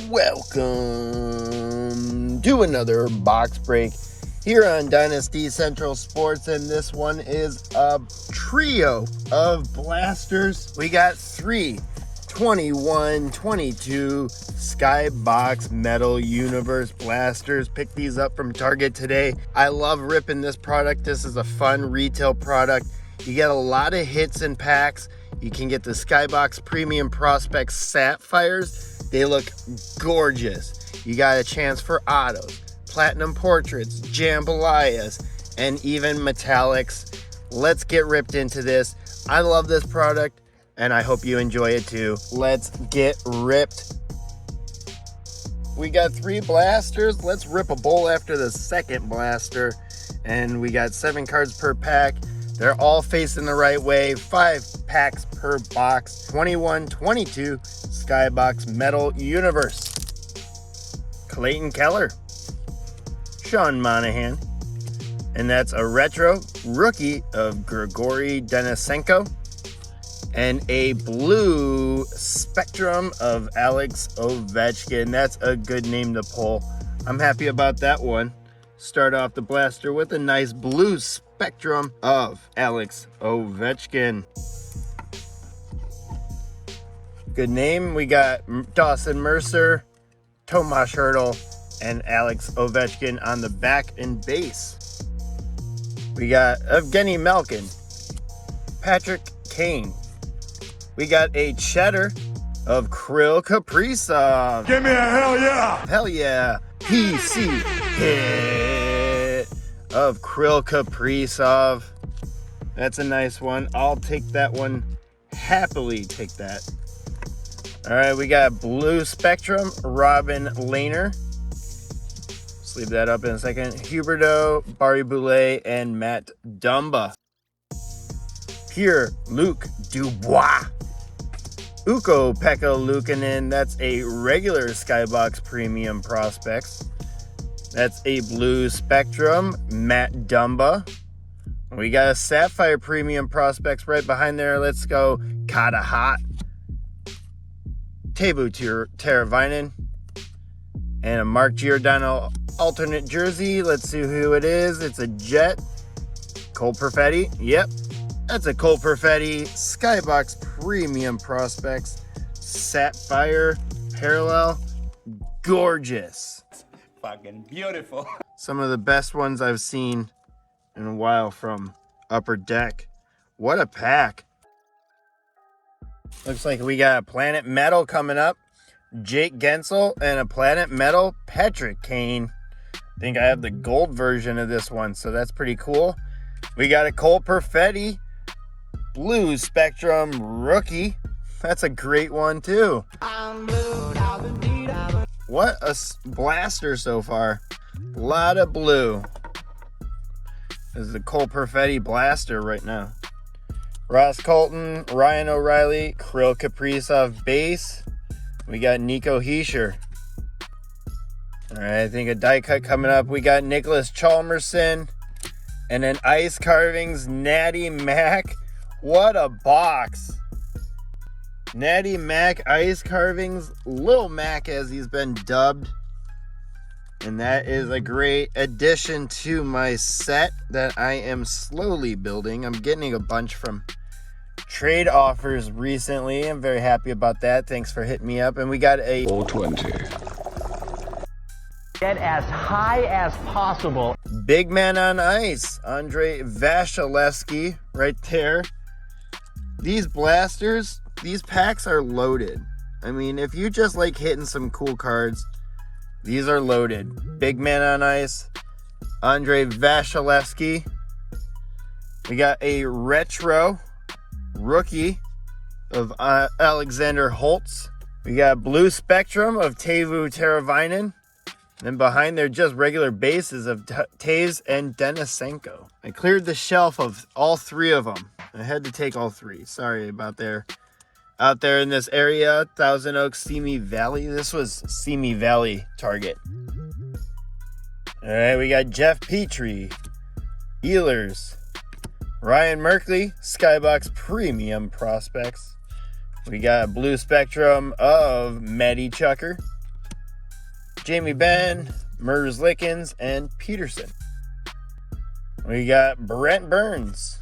Welcome to another box break here on Dynasty Central Sports, and this one is a trio of blasters. We got 3 21-22 Skybox Metal Universe blasters. Picked these up from Target today. I love ripping this product. This is a fun retail product. You get a lot of hits in packs. You can get the Skybox Premium Prospect Sapphires. They look gorgeous. You got a chance for autos, platinum portraits, jambalayas, and even metallics. Let's get ripped into this. I love this product, and I hope you enjoy it too. Let's get ripped. We got 3 blasters. Let's rip a bowl after the second blaster. And we got 7 cards per pack. They're all facing the right way. 5 packs per box. 21-22 Skybox Metal Universe. Clayton Keller. Sean Monahan. And that's a retro rookie of Grigory Denisenko. And a blue spectrum of Alex Ovechkin. That's a good name to pull. I'm happy about that one. Start off the blaster with a nice blue spectrum of Alex Ovechkin. Good name. We got Dawson Mercer, Tomas Hertl, and Alex Ovechkin on the back and base. We got Evgeny Malkin, Patrick Kane. We got a cheddar of Kirill Kaprizov. Give me a hell yeah! Hell yeah. PC hit of Kirill Kaprizov. That's a nice one. I'll take that one. Happily take that. All right, we got blue spectrum, Robin Lehner. Let's leave that up in a second. Huberdeau, Barry Boulay, and Matt Dumba. Pure Luke Dubois. Ukko-Pekka Luukkonen, that's a regular Skybox Premium Prospects. That's a blue spectrum, Matt Dumba. We got a Sapphire Premium Prospects right behind there. Let's go Kata Hot. Teuvo Teravainen. And a Mark Giordano alternate jersey. Let's see who it is. It's a Jet. Cole Perfetti. Yep. That's a Cole Perfetti Skybox Premium Prospects Sapphire Parallel. Gorgeous. Fucking beautiful. Some of the best ones I've seen in a while from Upper Deck. What a pack. Looks like we got a Planet Metal coming up. Jake Gensel and a Planet Metal Patrick Kane. I think I have the gold version of this one, so that's pretty cool. We got a Cole Perfetti blue spectrum rookie. That's a great one too. What a blaster so far. A lot of blue. This is the Cole Perfetti blaster right now. Ross Colton, Ryan O'Reilly, Kirill Kaprizov base. We got Nico Hischier. All right, I think a die cut coming up. We got Nicholas Chalmerson and an Ice Carvings Natty Mac. What a box. Natty Mac Ice Carvings, Lil Mac as he's been dubbed. And that is a great addition to my set that I am slowly building. I'm getting a bunch from trade offers recently. I'm very happy about that. Thanks for hitting me up. And we got a 420. Get as high as possible. Big man on ice, Andrei Vasilevsky right there. These blasters, these packs are loaded. I mean, if you just like hitting some cool cards, these are loaded. Big man on ice, Andrei Vasilevsky. We got a retro rookie of Alexander Holtz. We got blue spectrum of Teuvo Teravainen. Then behind there, just regular bases of Taves and Denisenko. I cleared the shelf of all 3 of them. I had to take all 3. Sorry about there. Out there in this area, Thousand Oaks, Simi Valley. This was Simi Valley Target. All right, we got Jeff Petrie, Ehlers, Ryan Merkley, Skybox Premium Prospects, We got a blue spectrum of Maddie Chucker, Jamie Benn, Mers Lickens, and Peterson. We got Brent Burns,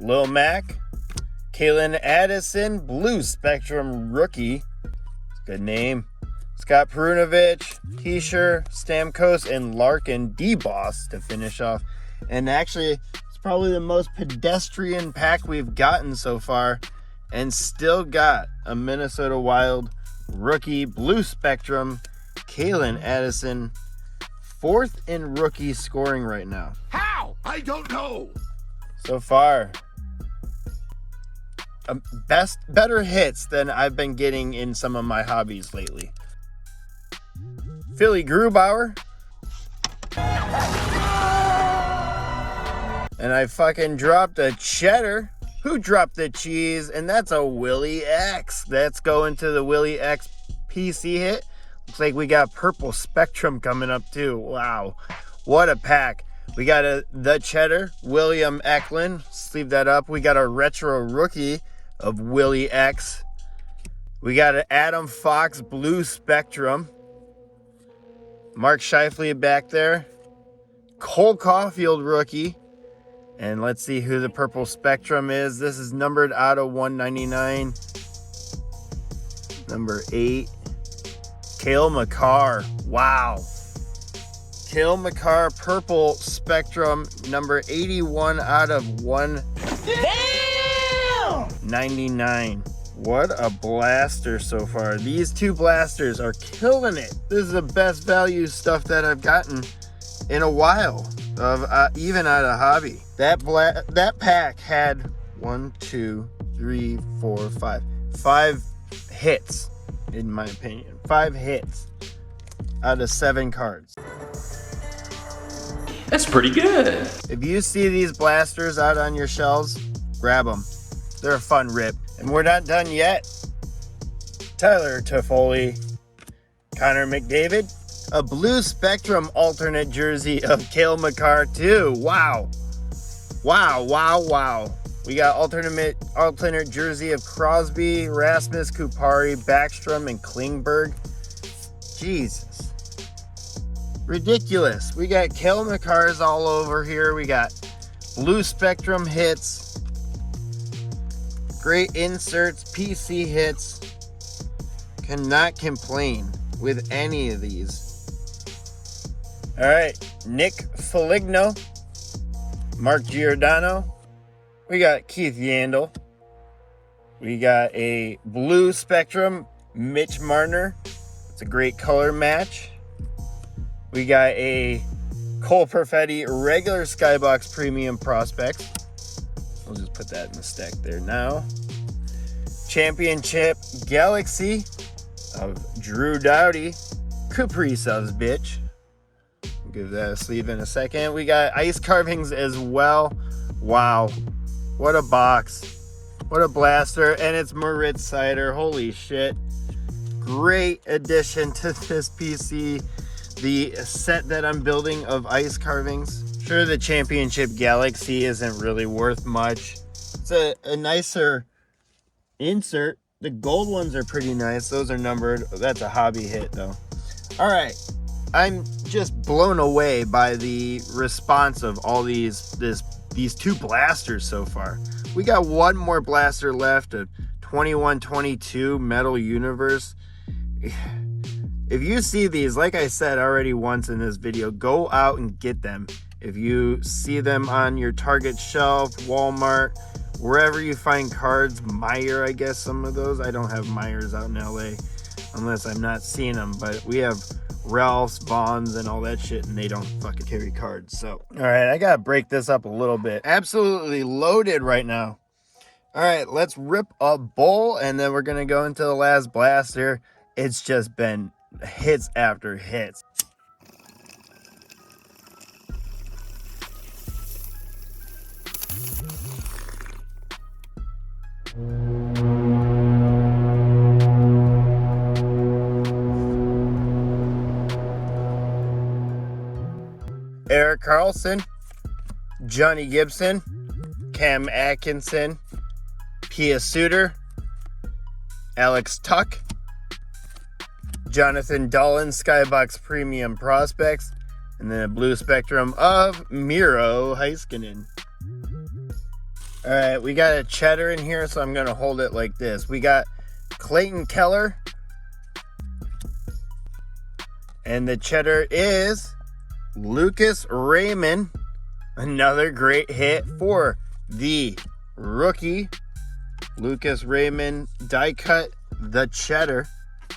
Lil Mac, Kalen Addison, blue spectrum rookie. Good name. Scott Perunovich, T-shirt, Stamkos, and Larkin D-Boss to finish off. And actually, it's probably the most pedestrian pack we've gotten so far. And still got a Minnesota Wild rookie blue spectrum, Kalen Addison, 4th in rookie scoring right now. How? I don't know. So far, better hits than I've been getting in some of my hobbies lately. Philly Grubauer. And I fucking dropped a cheddar. Who dropped the cheese? And that's a Willie X. That's going to the Willie X PC hit. Looks like we got purple spectrum coming up too. Wow. What a pack. We got the cheddar, William Eklund. Sleeve that up. We got a retro rookie of Willie X. We got an Adam Fox blue spectrum. Mark Scheifele back there. Cole Caulfield rookie. And let's see who the purple spectrum is. This is numbered out of 199. Number 8. Cale Makar. Wow. Cale Makar purple spectrum number 81 out of 199. What a blaster so far. These two blasters are killing it. This is the best value stuff that I've gotten in a while, of even out of hobby. That pack had 5 hits, in my opinion. 5 hits out of 7 cards. That's pretty good. If you see these blasters out on your shelves, grab them. They're a fun rip. And we're not done yet. Tyler Toffoli, Connor McDavid, a blue spectrum alternate jersey of Cale Makar too. Wow. We got alternate jersey of Crosby, Rasmus, Kupari, Backstrom, and Klingberg. Jesus. Ridiculous. We got Cale Makars all over here. We got blue spectrum hits. Great inserts, PC hits. Cannot complain with any of these. All right, Nick Foligno, Mark Giordano. We got Keith Yandel. We got a blue spectrum, Mitch Marner. It's a great color match. We got a Cole Perfetti regular Skybox premium prospects. We'll just put that in the stack there now. Championship Galaxy of Drew Doughty. Kaprizov's bitch. We'll give that a sleeve in a second. We got ice carvings as well. Wow. What a box. What a blaster. And it's Moritz Seider. Holy shit. Great addition to this PC. The set that I'm building of ice carvings. Sure, the Championship Galaxy isn't really worth much. It's a nicer insert. The gold ones are pretty nice. Those are numbered. That's a hobby hit though. All right. I'm just blown away by the response of all these 2 blasters so far. We got one more blaster left, a 21-22 Metal Universe. If you see these, like I said already once in this video, go out and get them. If you see them on your Target shelf, Walmart, wherever you find cards, Meijer, I guess some of those. I don't have Meijers out in LA unless I'm not seeing them, but we have Ralph's, Vons, and all that shit, and they don't fucking carry cards. So, all right, I gotta break this up a little bit. Absolutely loaded right now. All right, let's rip a bowl, and then we're gonna go into the last blaster. It's just been hits after hits. Eric Carlson, Johnny Gibson, Cam Atkinson, Pia Suter, Alex Tuck, Jonathan Dolan, Skybox Premium Prospects, and then a blue spectrum of Miro Heiskanen. All right, we got a cheddar in here, so I'm going to hold it like this. We got Clayton Keller, and the cheddar is Lucas Raymond. Another great hit for the rookie. Lucas Raymond die cut the cheddar.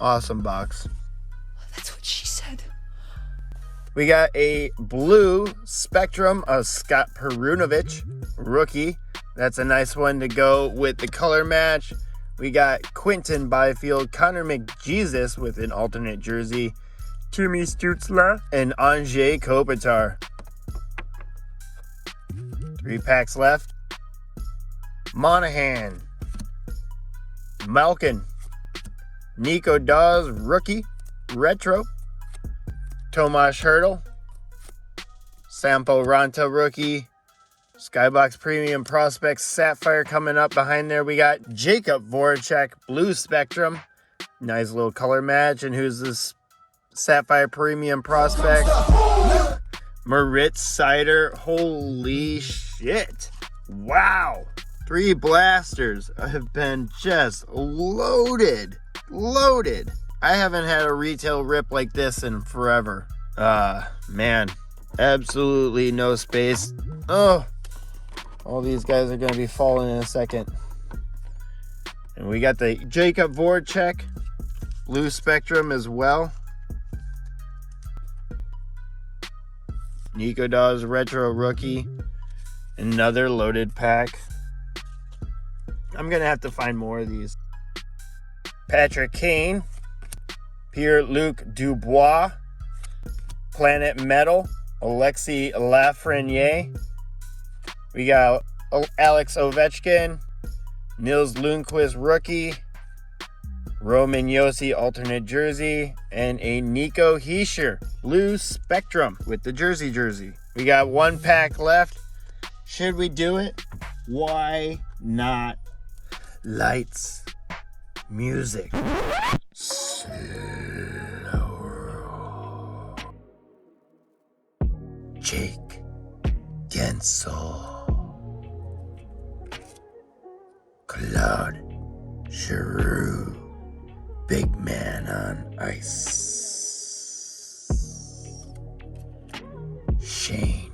Awesome box. That's what she said. We got a blue spectrum of Scott Perunovich, rookie. That's a nice one to go with the color match. We got Quinton Byfield, Connor McJesus with an alternate jersey, Timmy Stutzla, and Anze Kopitar. 3 packs left. Monahan, Malkin, Nico Dawes, rookie, retro, Tomas Hertl, Sampo Ranta, rookie, Skybox Premium Prospects, Sapphire coming up behind there. We got Jacob Voracek, blue spectrum, nice little color match. And who's this Sapphire Premium Prospect? Moritz Seider. Holy shit. Wow. 3 blasters have been just loaded. I haven't had a retail rip like this in forever. Man, absolutely no space. Oh, all these guys are going to be falling in a second. And we got the Jacob Voracek blue spectrum as well. Nico Dawes retro rookie. Another loaded pack. I'm going to have to find more of these. Patrick Kane, Pierre-Luc Dubois, Planet Metal, Alexis Lafreniere. We got Alex Ovechkin, Nils Lundqvist rookie, Roman Josi alternate jersey, and a Nico Hischier blue spectrum with the jersey. We got 1 pack left. Should we do it? Why not? Lights, music, slow. Jake Gensel, Claude Giroux, big man on ice. Shane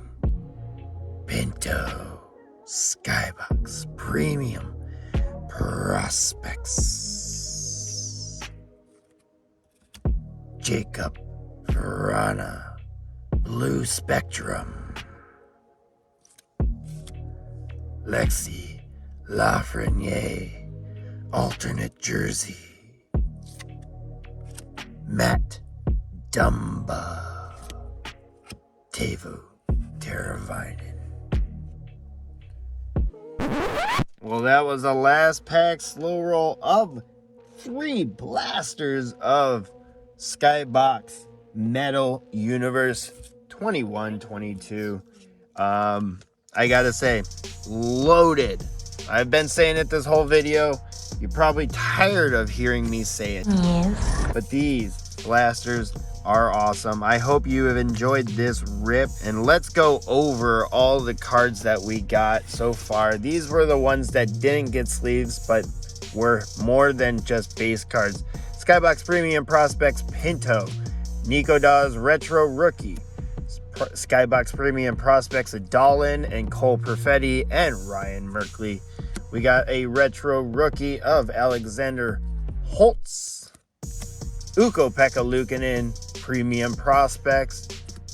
Pinto, Skybox Premium Prospects. Jacob Verana, blue spectrum. Lexi Lafreniere, alternate jersey. Matt Dumba, Teuvo Teravainen. Well, that was the last pack slow roll of 3 blasters of Skybox Metal Universe 21-22. I gotta say, loaded. I've been saying it this whole video. You're probably tired of hearing me say it. Yes. But these blasters are awesome. I hope you have enjoyed this rip, and let's go over all the cards that we got so far. These were the ones that didn't get sleeves, but were more than just base cards. Skybox Premium Prospects Pinto, Nico Dawes retro rookie, Skybox Premium Prospects Dolan and Cole Perfetti and Ryan Merkley. We got a retro rookie of Alexander Holtz, Ukko-Pekka Luukkonen Premium Prospects,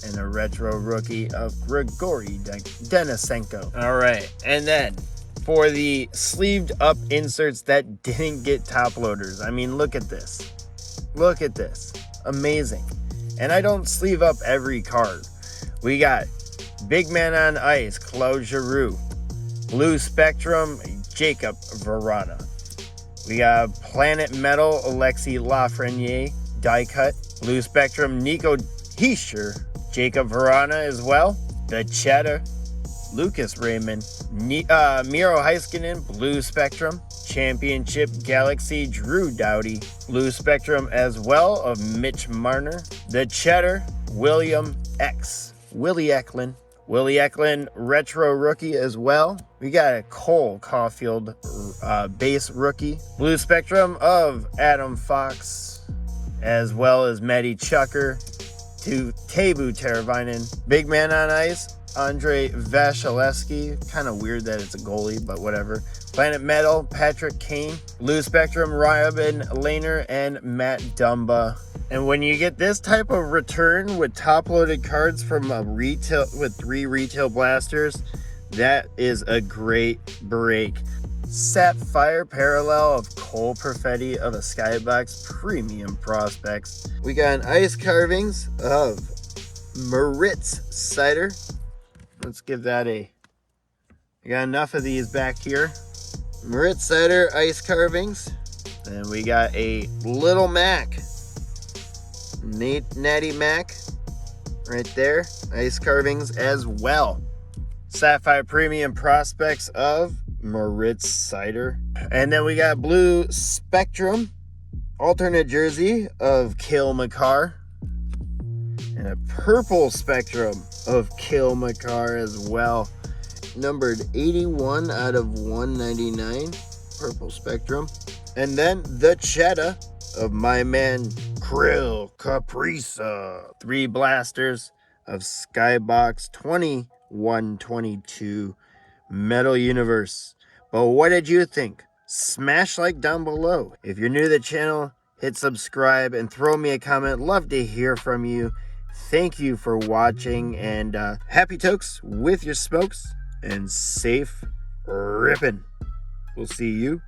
and a retro rookie of Grigory Denisenko. All right, and then for the sleeved up inserts that didn't get top loaders, I mean, look at this. Look at this. Amazing. And I don't sleeve up every card. We got Big Man on Ice, Claude Giroux, Blue Spectrum, Jacob Verana. We got Planet Metal, Alexis Lafreniere, die cut. Blue Spectrum, Nico Hischier, Jacob Verana as well. The Cheddar, Lucas Raymond, Miro Heiskanen, Blue Spectrum, Championship Galaxy, Drew Doughty, Blue Spectrum as well of Mitch Marner, the Cheddar, William X, Willie Eklund retro rookie as well. We got a Cole Caulfield base rookie, Blue Spectrum of Adam Fox, as well as Matty Chucker, to Teuvo Teravainen, Big Man on Ice, Andre Vasilevsky, kind of weird that it's a goalie, but whatever. Planet Metal, Patrick Kane, Blue Spectrum, Robin Lehner, and Matt Dumba. And when you get this type of return with top-loaded cards from a retail with 3 retail blasters, that is a great break. Sapphire Parallel of Cole Perfetti of the Skybox Premium Prospects. We got an ice carvings of MEGBEATZ Cider. Let's give that a... I got enough of these back here. MEGBEATZ Cider ice carvings. And we got a Little Mac. Natty Mac. Right there. Ice carvings as well. Sapphire Premium Prospects of MEGBEATZ Cider. And then we got Blue Spectrum alternate jersey of Cale Makar. And a Purple Spectrum of Cale Makar as well. Numbered 81 out of 199. Purple Spectrum. And then the Cheddar of my man Krill Kaprizov. 3 blasters of Skybox 2122 Metal Universe. But what did you think? Smash like down below. If you're new to the channel, hit subscribe and throw me a comment. Love to hear from you. Thank you for watching, and happy tokes with your smokes and safe ripping. We'll see you